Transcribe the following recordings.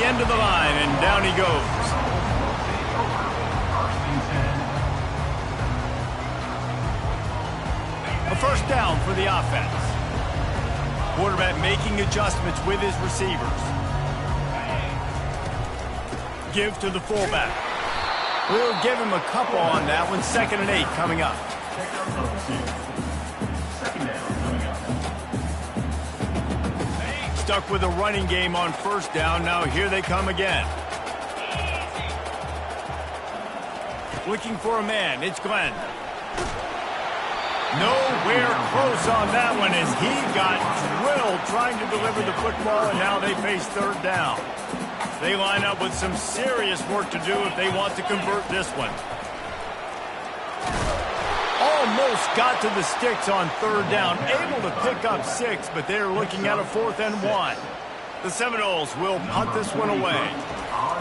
the end of the line, and down he goes. A first down for the offense. Quarterback making adjustments with his receivers. Give to the fullback. We'll give him a couple on that one. 2nd and 8 coming up. Stuck with a running game on first down. Now here they come again. Looking for a man. It's Glenn. Nowhere close on that one as he got drilled trying to deliver the football, and now they face 3rd down. They line up with some serious work to do if they want to convert this one. Almost got to the sticks on 3rd down, able to pick up 6, but they're looking at a 4th and 1. The Seminoles will punt this one away.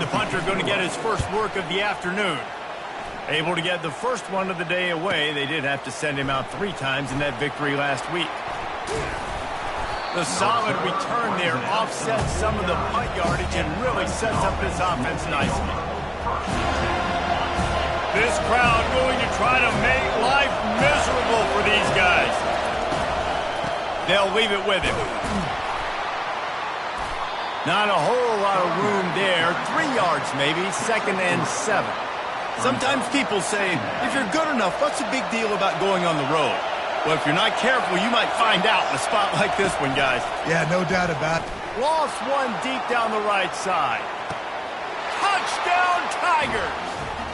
The punter going to get his first work of the afternoon. Able to get the first one of the day away. They did have to send him out 3 times in that victory last week. The solid return there offsets some of the punt yardage and really sets up this offense nicely. This crowd going to try to make life miserable for these guys. They'll leave it with him. Not a whole lot of room there. 3 yards maybe, 2nd and 7. Sometimes people say, if you're good enough, what's the big deal about going on the road? Well, if you're not careful, you might find out in a spot like this one, guys. Yeah, no doubt about it. Lost one deep down the right side. Touchdown, Tigers!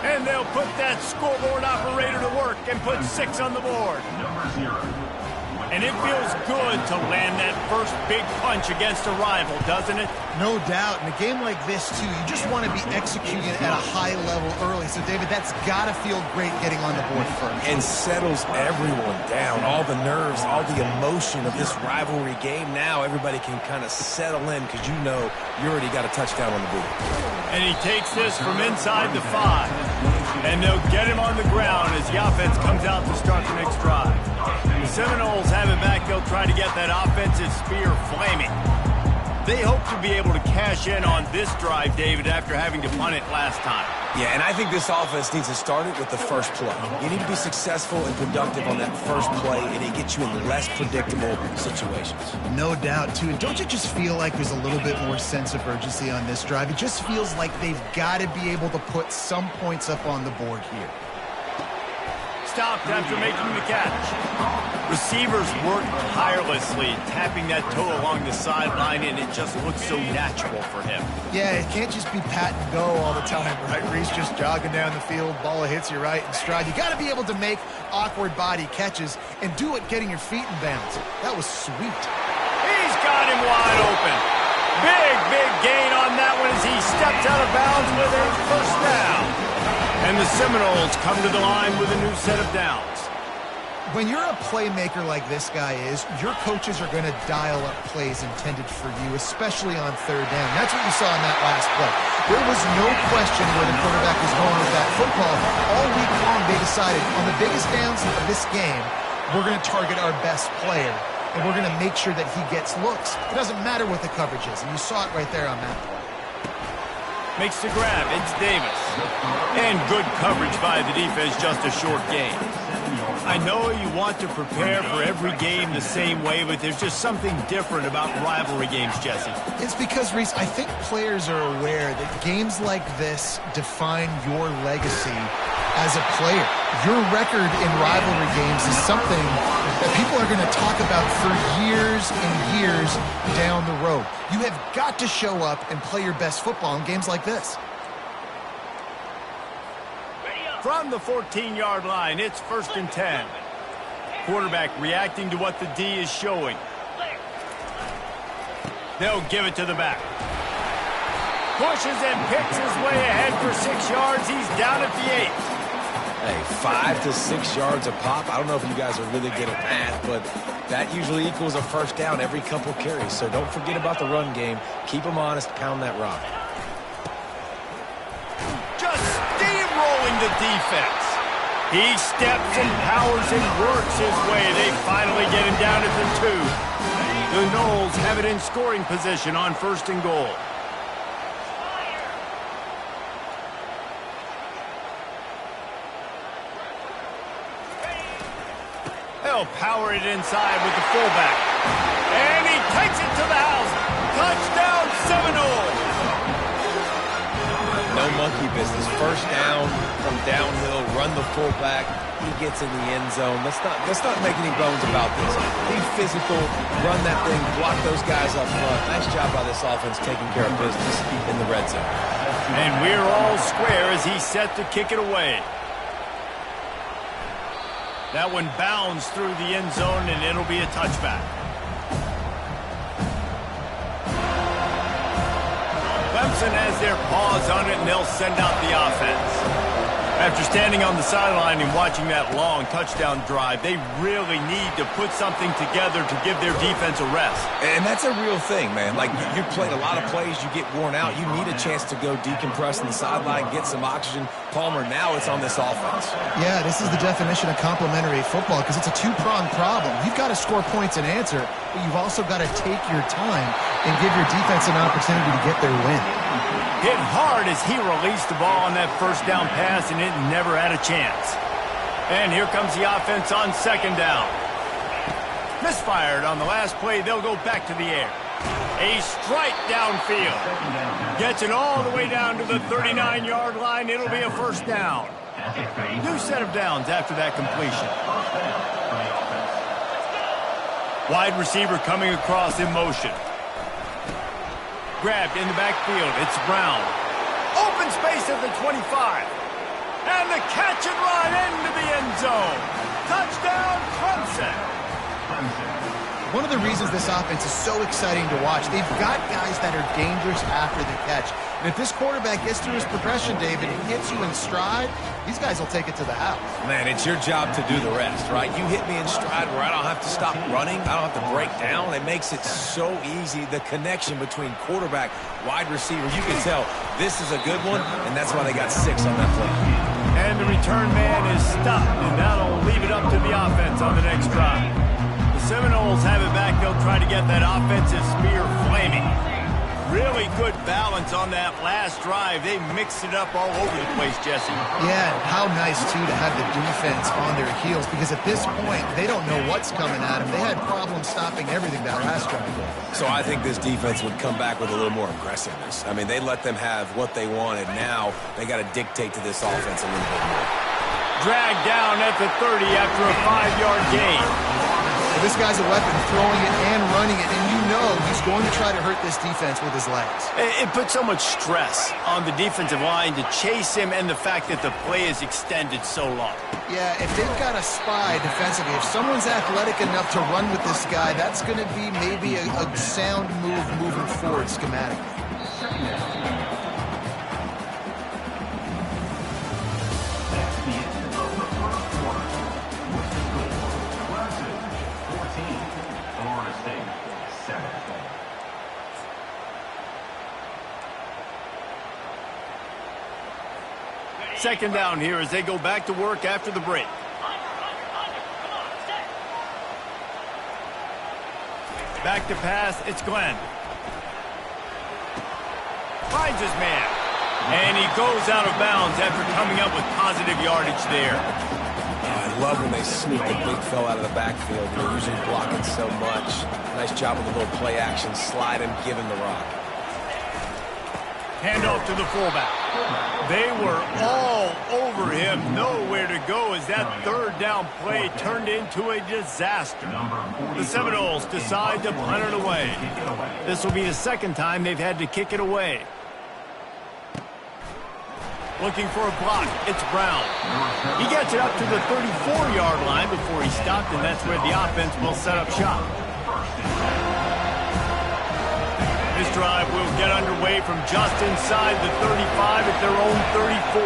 And they'll put that scoreboard operator to work and put 6 on the board. And it feels good to land that first big punch against a rival, doesn't it? No doubt. In a game like this, too, you just want to be executing at a high level early. So, David, that's got to feel great getting on the board first. And settles everyone down. All the nerves, all the emotion of this rivalry game. Now everybody can kind of settle in because you know you already got a touchdown on the board. And he takes this from inside the 5. And they'll get him on the ground as the offense comes out to start the next drive. The Seminoles have it back. They'll try to get that offensive spear flaming. They hope to be able to cash in on this drive, David, after having to punt it last time. Yeah, and I think this offense needs to start it with the first play. You need to be successful and productive on that first play, and it gets you in less predictable situations. No doubt, too. And don't you just feel like there's a little bit more sense of urgency on this drive? It just feels like they've got to be able to put some points up on the board here. Stopped after making the catch. Receivers work tirelessly, tapping that toe along the sideline, and it just looks so natural for him. Yeah, it can't just be pat and go all the time, right? Reese just jogging down the field, ball hits you right in stride. You got to be able to make awkward body catches and do it getting your feet in bounds. That was sweet. He's got him wide open. Big gain on that one as he stepped out of bounds with a first down. And the Seminoles come to the line with a new set of downs. When you're a playmaker like this guy is, your coaches are going to dial up plays intended for you, especially on 3rd down. That's what you saw in that last play. There was no question where the quarterback was going with that football. All week long, they decided on the biggest downs of this game, we're going to target our best player, and we're going to make sure that he gets looks. It doesn't matter what the coverage is, and you saw it right there on that play. Makes the grab. It's Davis. And good coverage by the defense, just a short gain. I know you want to prepare for every game the same way, but there's just something different about rivalry games, Jesse. It's because, Reese, I think players are aware that games like this define your legacy as a player. Your record in rivalry games is something that people are going to talk about for years and years down the road. You have got to show up and play your best football in games like this. From the 14-yard line, it's 1st and 10. Quarterback reacting to what the D is showing. They'll give it to the back. Pushes and picks his way ahead for 6 yards. He's down at the 8. Hey, 5 to 6 yards a pop. I don't know if you guys are really good at math, but that usually equals a first down every couple carries. So don't forget about the run game. Keep them honest. Pound that rock. Just steamrolling the defense. He steps and powers and works his way. They finally get him down at the 2. The Noles have it in scoring position on 1st and goal. they'll power it inside with the fullback. And he takes it to the house. Touchdown, Seminoles. No monkey business. First down from downhill, run the fullback. He gets in the end zone. Let's not make any bones about this. Be physical, run that thing, block those guys up front. Nice job by this offense taking care of business in the red zone. And we're all square as he's set to kick it away. That one bounds through the end zone, and it'll be a touchback. Clemson has their paws on it, and they'll send out the offense. After standing on the sideline and watching that long touchdown drive, they really need to put something together to give their defense a rest. And that's a real thing, man. Like, you played a lot of plays, you get worn out. You need a chance to go decompress on the sideline, get some oxygen. Palmer, now it's on this offense. Yeah, this is the definition of complementary football because it's a two-pronged problem. You've got to score points and answer, but you've also got to take your time and give your defense an opportunity to get their win. Hit hard as he released the ball on that first down pass, and it never had a chance. And here comes the offense on second down. Misfired on the last play. They'll go back to the air. A strike downfield. Gets it all the way down to the 39-yard line. It'll be a first down. New set of downs after that completion. Wide receiver coming across in motion. Grabbed in the backfield. It's Brown. Open space at the 25. And the catch and run into the end zone. Touchdown, Clemson. One of the reasons this offense is so exciting to watch, they've got guys that are dangerous after the catch. And if this quarterback gets through his progression, David, and hits you in stride, these guys will take it to the house. Man, it's your job to do the rest, right? You hit me in stride where I don't have to stop running. I don't have to break down. It makes it so easy. The connection between quarterback, wide receiver, you can tell this is a good one, and that's why they got 6 on that play. And the return man is stopped, and that'll leave it up to the offense on the next drive. The Seminoles have it back. They'll try to get that offensive spear flaming. Really good balance on that last drive. They mixed it up all over the place, Jesse. Yeah, how nice, too, to have the defense on their heels because at this point, they don't know what's coming at them. They had problems stopping everything that last drive. So I think this defense would come back with a little more aggressiveness. I mean, they let them have what they wanted. Now they got to dictate to this offense a little bit more. Dragged down at the 30 after a 5-yard gain. Well, this guy's a weapon, throwing it and running it, and you know he's going to try to hurt this defense with his legs. It puts so much stress on the defensive line to chase him and the fact that the play is extended so long. Yeah, if they've got a spy defensively, if someone's athletic enough to run with this guy, that's going to be maybe a sound move moving forward schematically. Second down here as they go back to work after the break. Back to pass, it's Glenn. Finds his man. And he goes out of bounds after coming up with positive yardage there. I love when they sneak the big fella out of the backfield. They're usually blocking so much. Nice job with a little play action. Slide him, give him the rock. Handoff to the fullback. They were all over him. Nowhere to go as that third down play turned into a disaster. The Seminoles decide to punt it away. This will be the second time they've had to kick it away. Looking for a block. It's Brown. He gets it up to the 34-yard line before he stopped, and that's where the offense will set up shop. This drive will get underway from just inside the 35 at their own 34.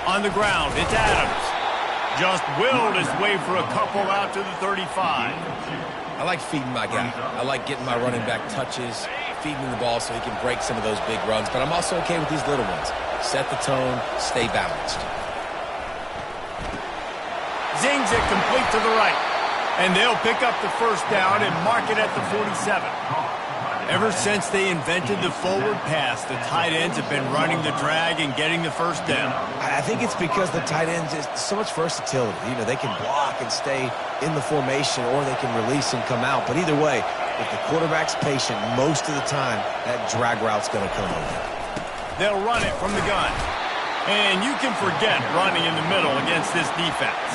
On the ground, it's Adams. Just willed his way for a couple out to the 35. I like feeding my guy. I like getting my running back touches, feeding him the ball so he can break some of those big runs. But I'm also okay with these little ones. Set the tone, stay balanced. Zings it complete to the right. And they'll pick up the first down and mark it at the 47. Ever since they invented the forward pass, the tight ends have been running the drag and getting the first down. I think it's because the tight ends is so much versatility. You know, they can block and stay in the formation, or they can release and come out. But either way, if the quarterback's patient, most of the time, that drag route's going to come over. They'll run it from the gun. And you can forget running in the middle against this defense.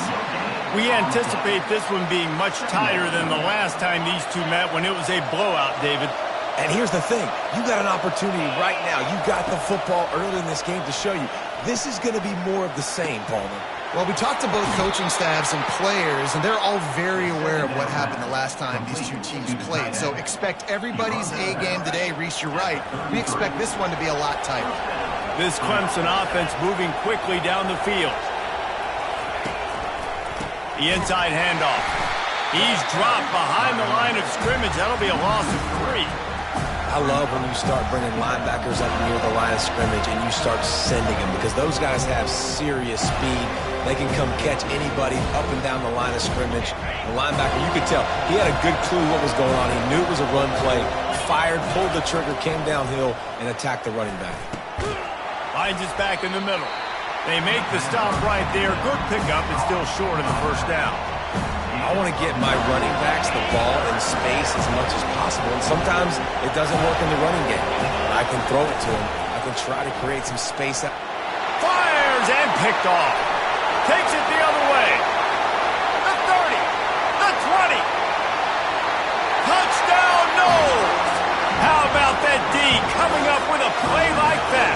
We anticipate this one being much tighter than the last time these two met when it was a blowout, David. And here's the thing. You got an opportunity right now. You got the football early in this game to show you. This is going to be more of the same, Palmer. Well, we talked to both coaching staffs and players, and they're all very aware of what happened the last time these two teams played. So expect everybody's A game today. Reese, you're right. We expect this one to be a lot tighter. This Clemson offense moving quickly down the field. The inside handoff. He's dropped behind the line of scrimmage. That'll be a loss of 3. I love when you start bringing linebackers up near the line of scrimmage and you start sending them, because those guys have serious speed. They can come catch anybody up and down the line of scrimmage. The linebacker, you could tell, he had a good clue what was going on. He knew it was a run play, fired, pulled the trigger, came downhill, and attacked the running back. Finds his back in the middle. They make the stop right there. Good pickup, and still short of the first down. I want to get my running backs the ball in space as much as possible, and sometimes it doesn't work in the running game. I can throw it to him. I can try to create some space. Fires and picked off. Takes it the other way. The 30. The 20. Touchdown, Knowles. How about that D coming up with a play like that?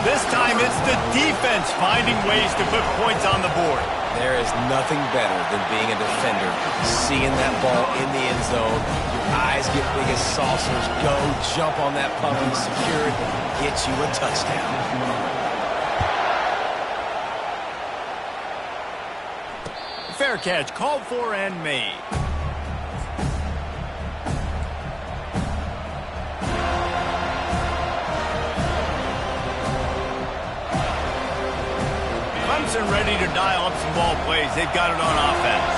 This time it's the defense finding ways to put points on the board. There is nothing better than being a defender, seeing that ball in the end zone. Your eyes get big as saucers. Go, jump on that puppy, secure it, get you a touchdown. Fair catch, called for and made. Clemson ready to dial up some ball plays. They've got it on offense.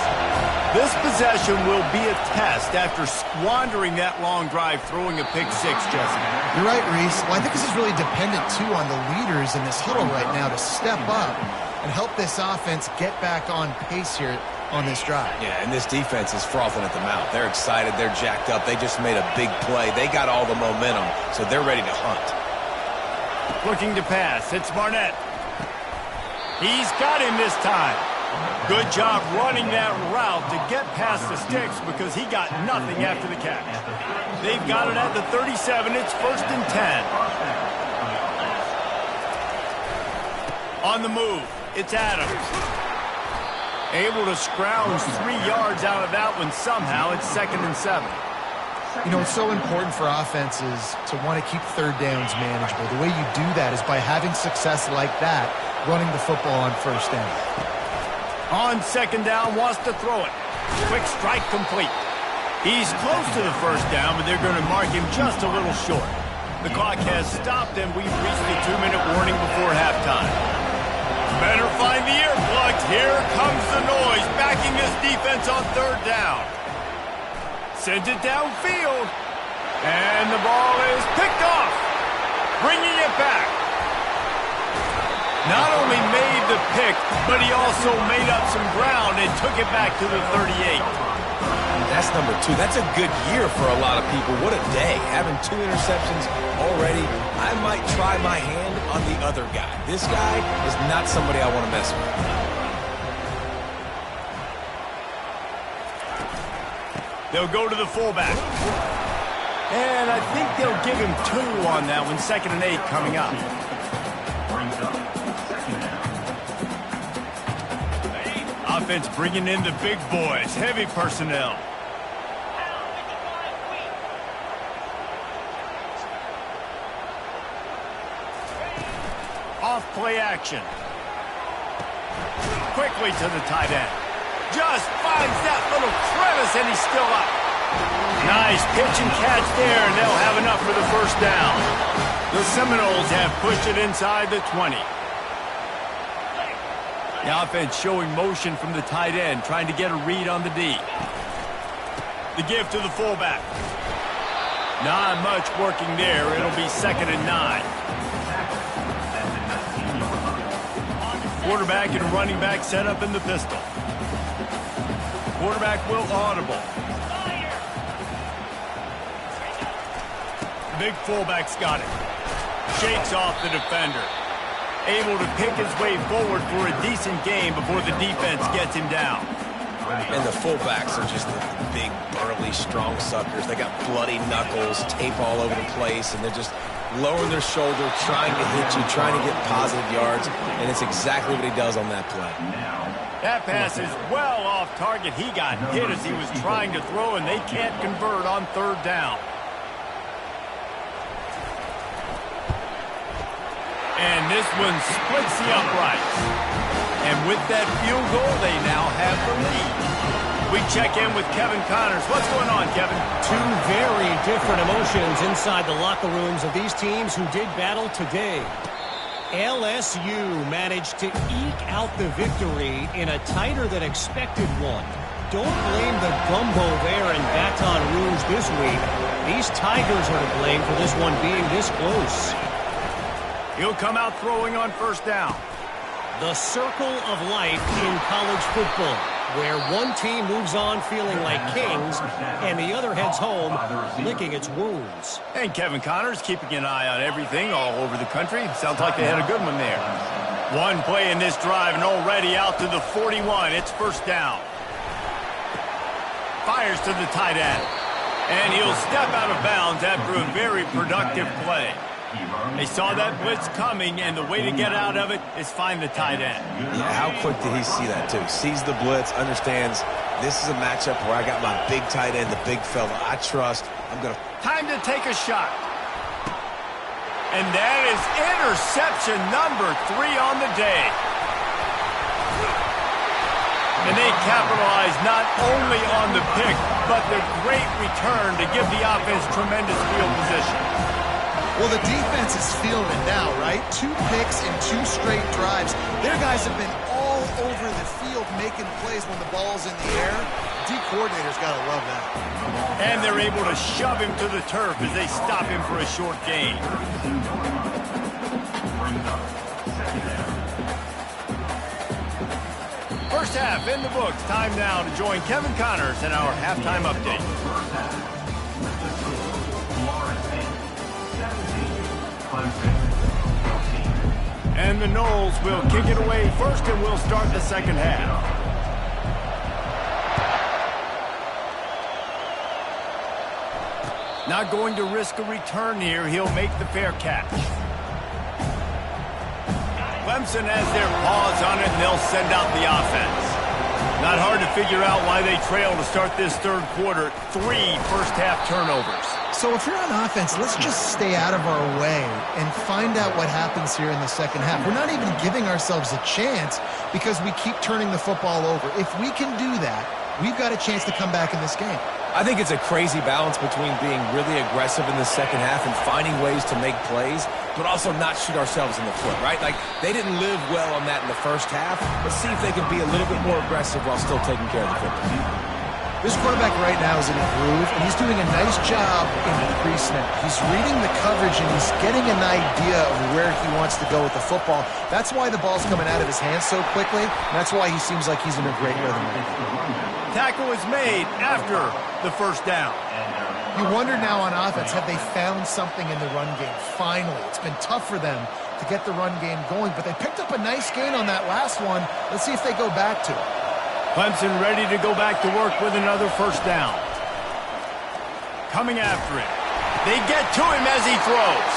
This possession will be a test after squandering that long drive, throwing a pick 6, Jesse. You're right, Reese. Well, I think this is really dependent, too, on the leaders in this huddle right now to step up and help this offense get back on pace here on this drive. Yeah, and this defense is frothing at the mouth. They're excited. They're jacked up. They just made a big play. They got all the momentum, so they're ready to hunt. Looking to pass. It's Barnett. He's got him this time. Good job running that route to get past the sticks because he got nothing after the catch. They've got it at the 37. It's 1st and 10. On the move, it's Adams. Able to scrounge 3 yards out of that one somehow. It's 2nd and 7. You know, it's so important for offenses to want to keep third downs manageable. The way you do that is by having success like that, running the football on first down. On 2nd down, wants to throw it. Quick strike complete. He's close to the first down, but they're going to mark him just a little short. The clock has stopped, and we've reached the 2-minute warning before halftime. Better find the earplugs. Here comes the noise, backing this defense on 3rd down. Sends it downfield. And the ball is picked off. Bringing it back. Not only made the pick, but he also made up some ground and took it back to the 38. That's number 2. That's a good year for a lot of people. What a day. Having 2 interceptions already. I might try my hand on the other guy. This guy is not somebody I want to mess with. They'll go to the fullback. And I think they'll give him 2 on that one. 2nd and 8 coming up. Offense bringing in the big boys. Heavy personnel. Off play action. Quickly to the tight end. Just finds that little crevice, and he's still up. Nice pitch and catch there, and they'll have enough for the first down. The Seminoles have pushed it inside the 20. The offense showing motion from the tight end, trying to get a read on the D. The give to the fullback. Not much working there. It'll be 2nd and 9. Quarterback and running back set up in the pistol. Quarterback will audible. Big fullback's got it. Shakes off the defender. Able to pick his way forward for a decent game before the defense gets him down. And the fullbacks are just the big, burly, strong suckers. They got bloody knuckles, tape all over the place, and they're just lowering their shoulder, trying to hit you, trying to get positive yards, and it's exactly what he does on that play. That pass is well off target. He got hit as he was trying to throw, and they can't convert on 3rd down. And this one splits the uprights. And with that field goal, they now have the lead. We check in with Kevin Connors. What's going on, Kevin? Two very different emotions inside the locker rooms of these teams who did battle today. LSU managed to eke out the victory in a tighter than expected one. Don't blame the gumbo there in Baton Rouge this week. These Tigers are to blame for this one being this close. He'll come out throwing on 1st down. The circle of life in college football, where one team moves on feeling like kings and the other heads home licking its wounds. And Kevin Connors keeping an eye on everything all over the country. Sounds like they had a good one there. One play in this drive and already out to the 41. It's 1st down. Fires to the tight end. And he'll step out of bounds after a very productive play. They saw that blitz coming, and the way to get out of it is find the tight end. Yeah, how quick did he see that, too? Sees the blitz, understands this is a matchup where I got my big tight end, the big fella I trust. I'm going to... Time to take a shot. And that is interception number 3 on the day. And they capitalize not only on the pick, but the great return to give the offense tremendous field position. Well, the defense is feeling it now, right? 2 picks in 2 straight drives. Their guys have been all over the field making plays when the ball's in the air. D coordinator's got to love that. And they're able to shove him to the turf as they stop him for a short gain. First half in the books. Time now to join Kevin Connors in our halftime update. And the Noles will kick it away first, and we'll start the 2nd half. Not going to risk a return here. He'll make the fair catch. Clemson has their paws on it, and they'll send out the offense. Not hard to figure out why they trail to start this 3rd quarter. 3 first-half turnovers. So if you're on offense, let's just stay out of our way and find out what happens here in the 2nd half. We're not even giving ourselves a chance because we keep turning the football over. If we can do that, we've got a chance to come back in this game. I think it's a crazy balance between being really aggressive in the 2nd half and finding ways to make plays, but also not shoot ourselves in the foot, right? Like, they didn't live well on that in the 1st half. Let's see if they can be a little bit more aggressive while still taking care of the football. This quarterback right now is in a groove, and he's doing a nice job in the pre-snap. He's reading the coverage, and he's getting an idea of where he wants to go with the football. That's why the ball's coming out of his hands so quickly, and that's why he seems like he's in a great rhythm. Tackle is made after the 1st down. You wonder now on offense, have they found something in the run game? Finally, it's been tough for them to get the run game going, but they picked up a nice gain on that last one. Let's see if they go back to it. Clemson ready to go back to work with another 1st down. Coming after it. They get to him as he throws.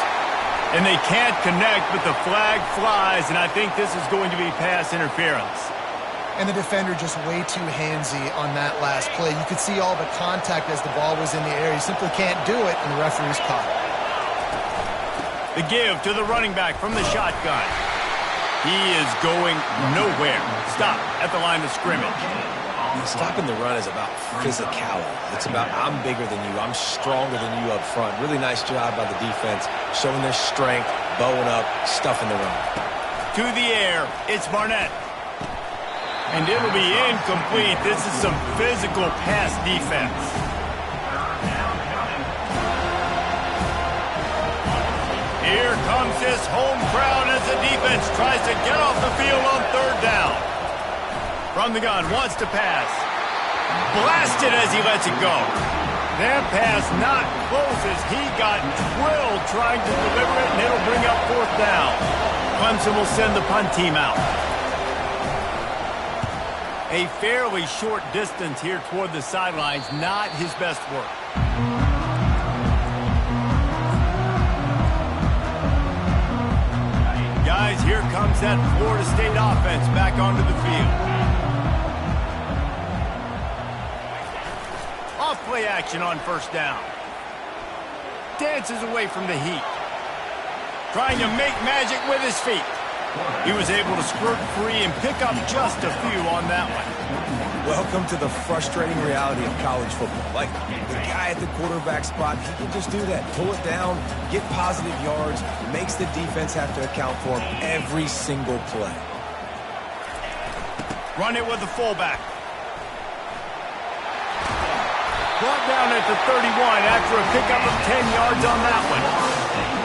And they can't connect, but the flag flies, and I think this is going to be pass interference. And the defender just way too handsy on that last play. You could see all the contact as the ball was in the air. He simply can't do it, and the referee's caught it. The give to the running back from the shotgun. He is going nowhere. Stop at the line of scrimmage. Stopping the run is about physicality. It's about I'm bigger than you. I'm stronger than you up front. Really nice job by the defense, showing their strength, bowing up, stuffing the run. To the air, it's Barnett. And it'll be incomplete. This is some physical pass defense. comes this home crowd as the defense tries to get off the field on third down. From the gun, wants to pass. Blasted as he lets it go. That pass not close as he got drilled trying to deliver it, and it'll bring up fourth down. Clemson will send the punt team out. A fairly short distance here toward the sidelines, not his best work. Guys, here comes that Florida State offense back onto the field. Off play action on first down. Dances away from the heat. Trying to make magic with his feet. He was able to squirt free and pick up just a few on that one. Welcome to the frustrating reality of college football. Like, the guy at the quarterback spot, he can just do that. Pull it down, get positive yards, makes the defense have to account for him every single play. Run it with the fullback. Brought down at the 31 after a pickup of 10 yards on that one.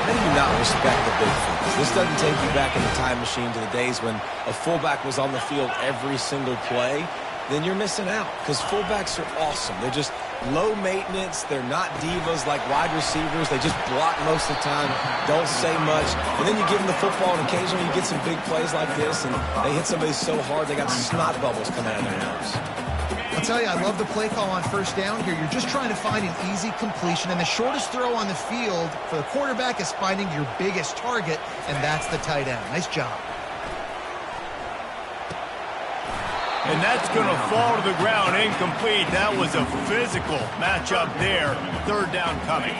How do you not respect the big things? This doesn't take you back in the time machine to the days when a fullback was on the field every single play. Then you're missing out because fullbacks are awesome. They're just low maintenance. They're not divas like wide receivers. They just block most of the time, don't say much. And then you give them the football, and occasionally you get some big plays like this, and they hit somebody so hard they got snot bubbles coming out of their nose. I'll tell you, I love the play call on first down here. You're just trying to find an easy completion, and the shortest throw on the field for the quarterback is finding your biggest target, and that's the tight end. Nice job. And that's going to fall to the ground incomplete. That was a physical matchup there. Third down coming.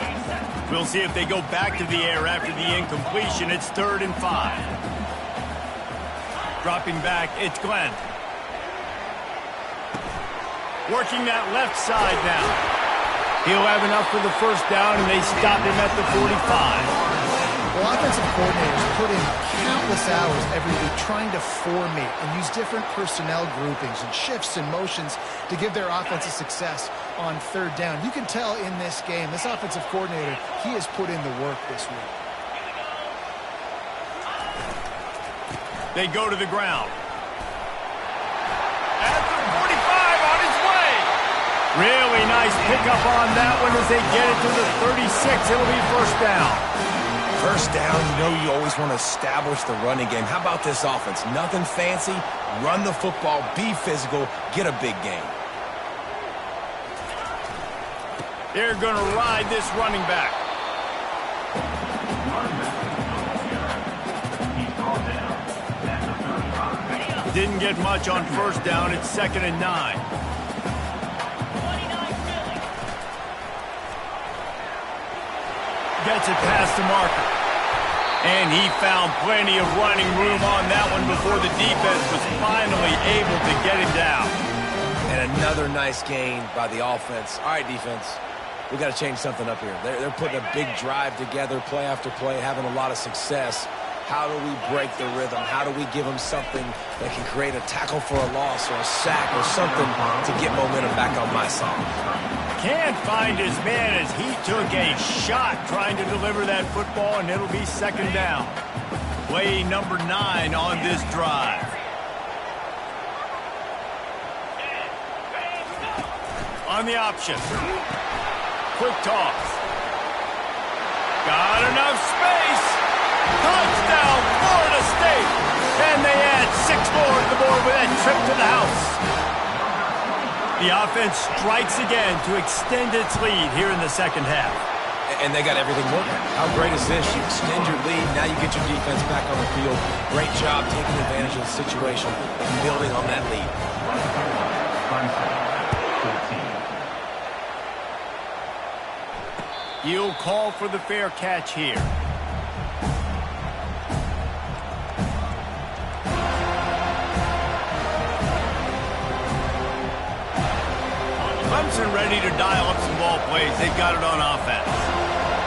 We'll see if they go back to the air after the incompletion. It's 3rd and 5. Dropping back, it's Glenn. Working that left side now. He'll have enough for the first down, and they stop him at the 45. Well, offensive coordinators put in countless hours every week trying to formate and use different personnel groupings and shifts and motions to give their offense a success on third down. You can tell in this game, this offensive coordinator, he has put in the work this week. They go to the ground. At the 45 on his way. Really nice pickup on that one as they get it to the 36. It'll be first down. First down, you know you always want to establish the running game. How about this offense? Nothing fancy. Run the football, be physical, get a big gain. They're going to ride this running back. Didn't get much on first down. It's 2nd and 9. Gets it past the marker. And he found plenty of running room on that one before the defense was finally able to get him down. And another nice gain by the offense. All right, defense, we got to change something up here. They're putting a big drive together, play after play, having a lot of success. How do we break the rhythm? How do we give them something that can create a tackle for a loss or a sack or something to get momentum back on my side? Can't find his man as he took a shot trying to deliver that football, and it'll be 2nd down. Play number 9 on this drive. On the option. Quick toss. Got enough space. Touchdown, Florida State. And they add 6 more to the board with that trip to the house. The offense strikes again to extend its lead here in the second half. And they got everything working. How great is this? You extend your lead, now you get your defense back on the field. Great job taking advantage of the situation and building on that lead. You'll call for the fair catch here. Clemson ready to dial up some ball plays. They've got it on offense.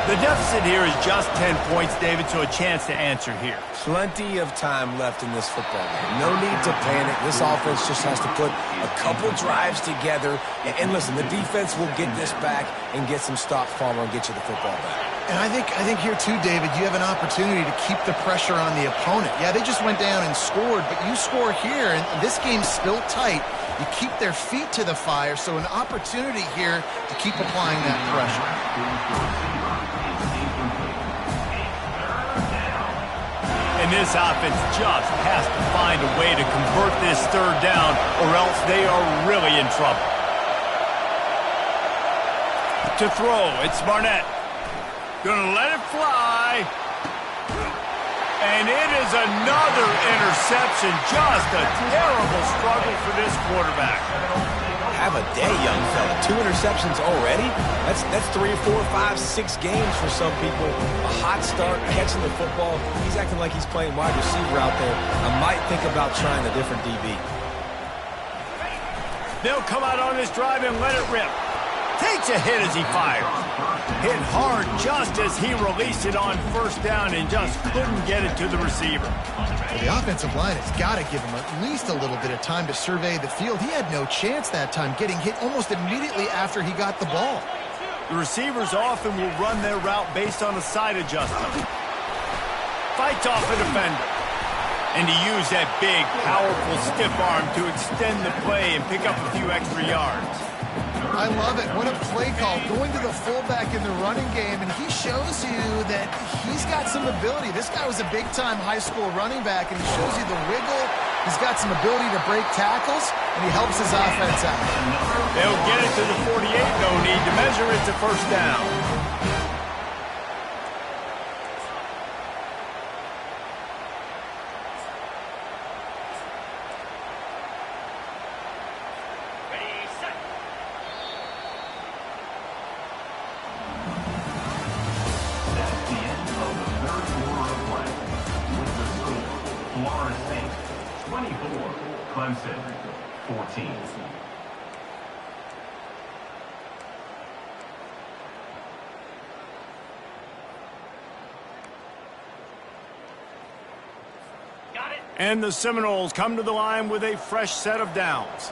The deficit here is just 10 points, David, so a chance to answer here. Plenty of time left in this football game. No need to panic. This offense just has to put a couple drives together. And listen, the defense will get this back and get some stops, Palmer, and get you the football back. And I think here too, David, you have an opportunity to keep the pressure on the opponent. Yeah, they just went down and scored, but you score here, and this game's still tight. You keep their feet to the fire, so an opportunity here to keep applying that pressure. And this offense just has to find a way to convert this third down, or else they are really in trouble. To throw, it's Barnett. Gonna let it fly. And it is another interception. Just a terrible struggle for this quarterback. Have a day, young fella. 2 interceptions already? That's 3, 4, 5, 6 games for some people. A hot start, catching the football. He's acting like he's playing wide receiver out there. I might think about trying a different DB. They'll come out on this drive and let it rip. Takes a hit as he fires. Hit hard just as he released it on first down and just couldn't get it to the receiver. Well, the offensive line has got to give him at least a little bit of time to survey the field. He had no chance that time, getting hit almost immediately after he got the ball. The receivers often will run their route based on a side adjustment. Fights off a defender. And he used that big, powerful stiff arm to extend the play and pick up a few extra yards. I love it. What a play call. Going to the fullback in the running game, and he shows you that he's got some ability. This guy was a big-time high school running back, and he shows you the wiggle. He's got some ability to break tackles, and he helps his offense out. They'll get it to the 48, no need to measure it to first down. Clemson, 14. And the Seminoles come to the line with a fresh set of downs.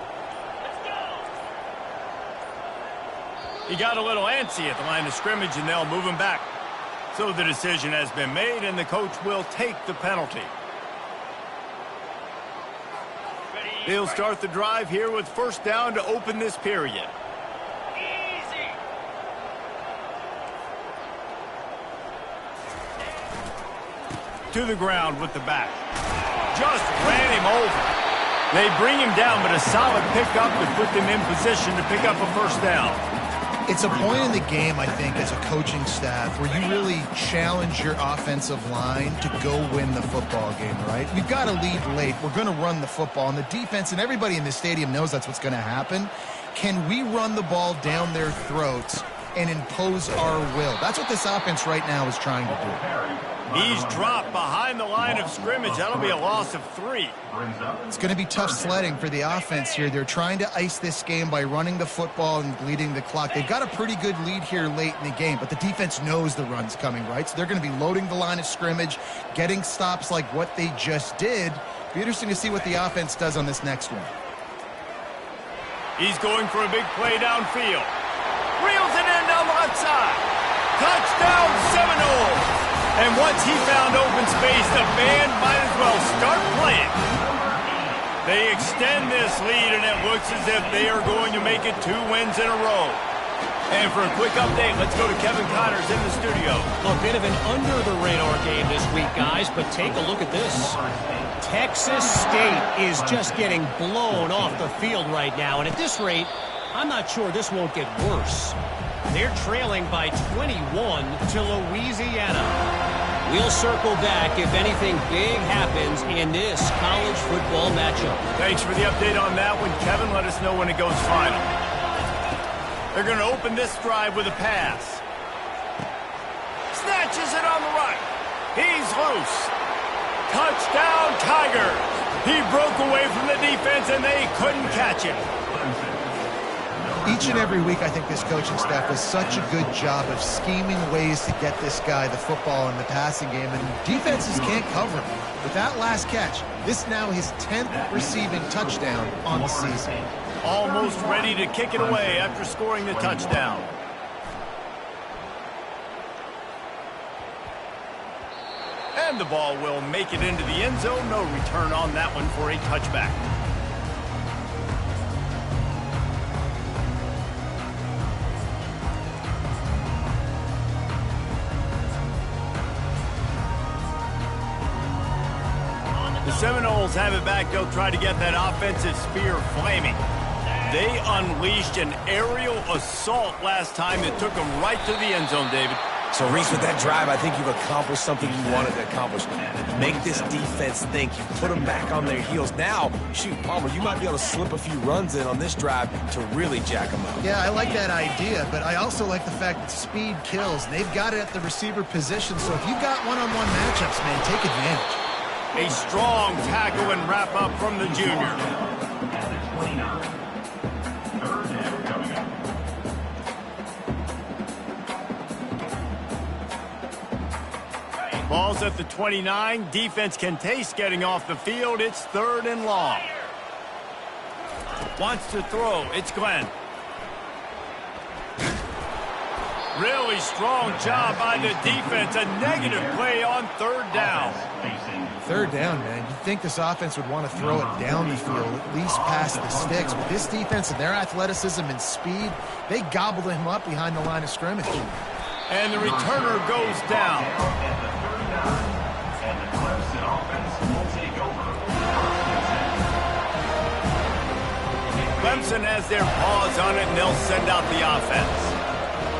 He got a little antsy at the line of scrimmage, and they'll move him back. So the decision has been made, and the coach will take the penalty. They'll start the drive here with first down to open this period. Easy. To the ground with the back. Just ran him over. They bring him down, but a solid pickup to put them in position to pick up a first down. It's a point in the game, I think, as a coaching staff where you really challenge your offensive line to go win the football game, right? We've got to lead late. We're going to run the football, and the defense and everybody in the stadium knows that's what's going to happen. Can we run the ball down their throats and impose our will? That's what this offense right now is trying to do. He's dropped behind the line of scrimmage. That'll be a loss of 3. It's going to be tough sledding for the offense here. They're trying to ice this game by running the football and bleeding the clock. They've got a pretty good lead here late in the game, but the defense knows the run's coming, right? So they're going to be loading the line of scrimmage, getting stops like what they just did. Be interesting to see what the offense does on this next one. He's going for a big play downfield. Reels it in down the left side. Touchdown, Seminoles! And once he found open space, the band might as well start playing. They extend this lead, and it looks as if they are going to make it 2 wins in a row. And for a quick update, let's go to Kevin Connors in the studio. A bit of an under-the-radar game this week, guys, but take a look at this. Texas State is just getting blown off the field right now, and at this rate, I'm not sure this won't get worse. They're trailing by 21 to Louisiana. We'll circle back if anything big happens in this college football matchup. Thanks for the update on that one, Kevin. Let us know when it goes final. They're going to open this drive with a pass. Snatches it on the right. He's loose. Touchdown, Tigers. He broke away from the defense, and they couldn't catch him. Each and every week, I think this coaching staff does such a good job of scheming ways to get this guy the football in the passing game, and defenses can't cover him. With that last catch, this now his 10th receiving touchdown on the season. Almost ready to kick it away after scoring the touchdown. And the ball will make it into the end zone. No return on that one for a touchback. The Seminoles have it back. They'll try to get that offensive spear flaming. They unleashed an aerial assault last time that took them right to the end zone, David. So, Reese, with that drive, I think you've accomplished something you wanted to accomplish. Make this defense think. You put them back on their heels. Now, shoot, Palmer, you might be able to slip a few runs in on this drive to really jack them up. Yeah, I like that idea, but I also like the fact that speed kills. They've got it at the receiver position, so if you've got one-on-one matchups, man, take advantage. A strong tackle and wrap up from the junior. At the 29. Third down coming up. Ball's at the 29. Defense can taste getting off the field. It's 3rd and long. Wants to throw. It's Glenn. Really strong job by the defense. A negative play on 3rd down. 3rd down, man. You'd think this offense would want to throw it down the field, at least past the sticks. But this defense and their athleticism and speed, they gobbled him up behind the line of scrimmage. And the returner goes down. And the Clemson offense will take over. Clemson has their paws on it, and they'll send out the offense.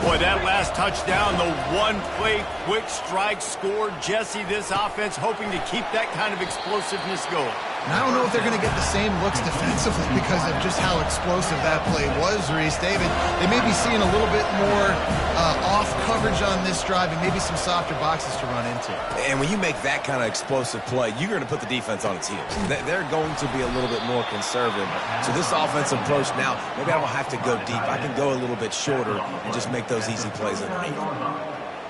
Boy, that last touchdown, the one-play quick strike score. Jesse, this offense hoping to keep that kind of explosiveness going. And I don't know if they're going to get the same looks defensively because of just how explosive that play was, Reese. David, they may be seeing a little bit more off coverage on this drive and maybe some softer boxes to run into. And when you make that kind of explosive play, you're going to put the defense on its heels. They're going to be a little bit more conservative. So this offensive approach now, maybe I don't have to go deep. I can go a little bit shorter and just make those easy plays underneath.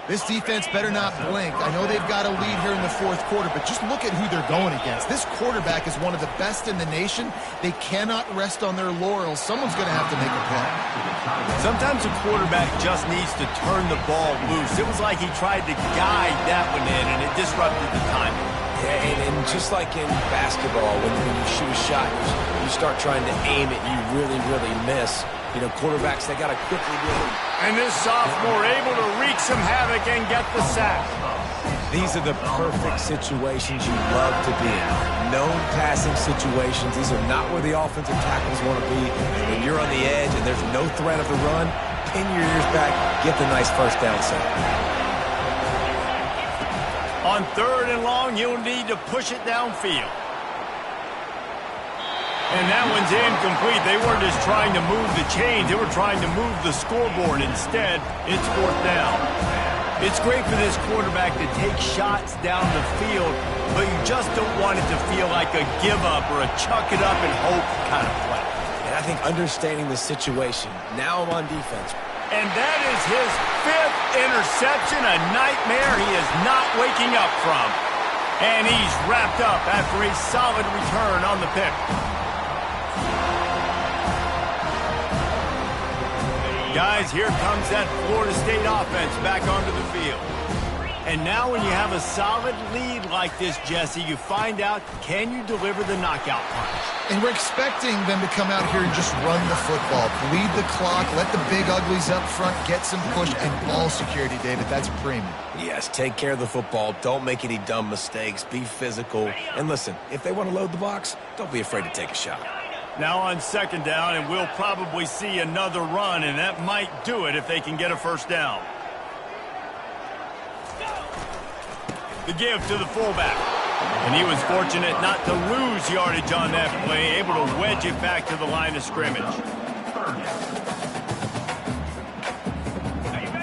This defense better not blink. I know they've got a lead here in the 4th quarter, but just look at who they're going against. This quarterback is one of the best in the nation. They cannot rest on their laurels. Someone's going to have to make a play. Sometimes a quarterback just needs to turn the ball loose. It was like he tried to guide that one in, and it disrupted the timing. Yeah, and just like in basketball, when you shoot a shot, you start trying to aim it, you really, really miss. You know, quarterbacks, they got to quickly do it. And this sophomore able to wreak some havoc and get the sack. These are the perfect situations you love to be in. Known passing situations. These are not where the offensive tackles want to be. When you're on the edge and there's no threat of the run, pin your ears back, get the nice first down sack. On 3rd and long, you'll need to push it downfield. And that one's incomplete. They weren't just trying to move the chains. They were trying to move the scoreboard. Instead, it's 4th down. It's great for this quarterback to take shots down the field, but you just don't want it to feel like a give-up or a chuck it up and hope kind of play. And I think understanding the situation, now I'm on defense. And that is his 5th interception, a nightmare he is not waking up from. And he's wrapped up after a solid return on the pick. Guys, here comes that Florida State offense back onto the field. And now when you have a solid lead like this, Jesse, you find out, can you deliver the knockout punch? And we're expecting them to come out here and just run the football, bleed the clock, let the big uglies up front, get some push, and ball security, David. That's premium. Yes, take care of the football. Don't make any dumb mistakes. Be physical. And listen, if they want to load the box, don't be afraid to take a shot. Now on 2nd down, and we'll probably see another run, and that might do it if they can get a first down. The give to the fullback. And he was fortunate not to lose yardage on that play, able to wedge it back to the line of scrimmage.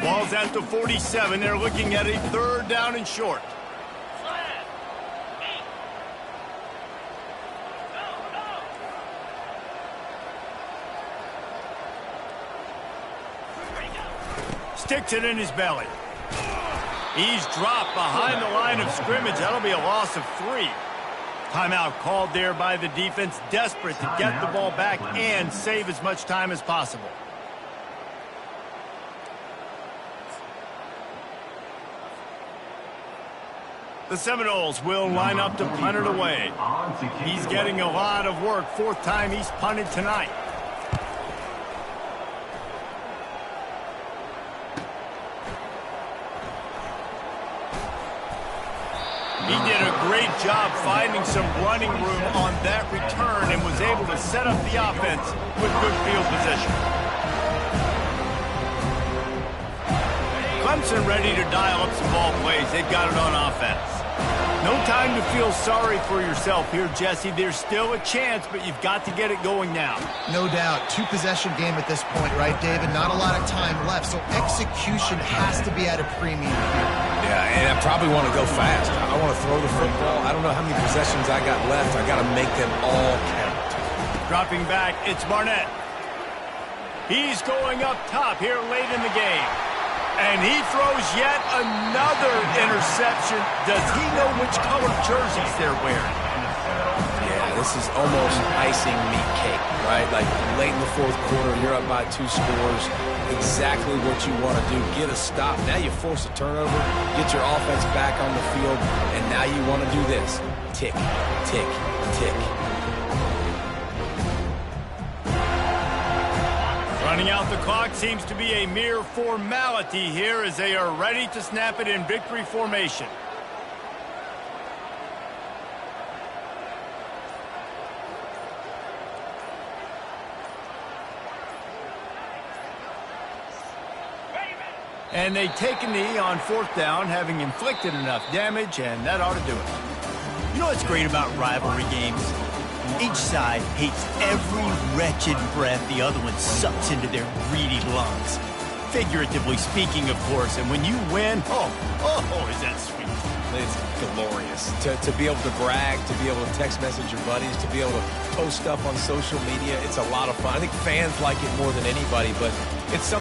Ball's at the 47. They're looking at a 3rd down and short. Sticks it in his belly. He's dropped behind the line of scrimmage. That'll be a loss of 3. Timeout called there by the defense, desperate to get the ball back and save as much time as possible. The Seminoles will line up to punt it away. He's getting a lot of work. Fourth time he's punted tonight. He did a great job finding some running room on that return and was able to set up the offense with good field position. Clemson ready to dial up some ball plays. They've got it on offense. No time to feel sorry for yourself here, Jesse. There's still a chance, but you've got to get it going now. No doubt. Two-possession game at this point, right, David? Not a lot of time left, so execution has to be at a premium here. Yeah, and I probably want to go fast. I want to throw the football. I don't know how many possessions I got left. I got to make them all count. Dropping back, it's Barnett. He's going up top here late in the game. And he throws yet another interception. Does he know which color jerseys they're wearing? Yeah, this is almost icing meat cake, right? Like late in the fourth quarter, you're up by 2 scores. Exactly what you want to do. Get a stop. Now you force a turnover. Get your offense back on the field. And now you want to do this. Tick, tick, tick. Running out the clock seems to be a mere formality here as they are ready to snap it in victory formation. And they take a knee on fourth down, having inflicted enough damage, and that ought to do it. You know what's great about rivalry games? Each side hates every wretched breath the other one sucks into their greedy lungs. Figuratively speaking, of course, and when you win, oh, is that sweet. It's glorious. To be able to brag, to be able to text message your buddies, to be able to post stuff on social media, it's a lot of fun. I think fans like it more than anybody, but it's something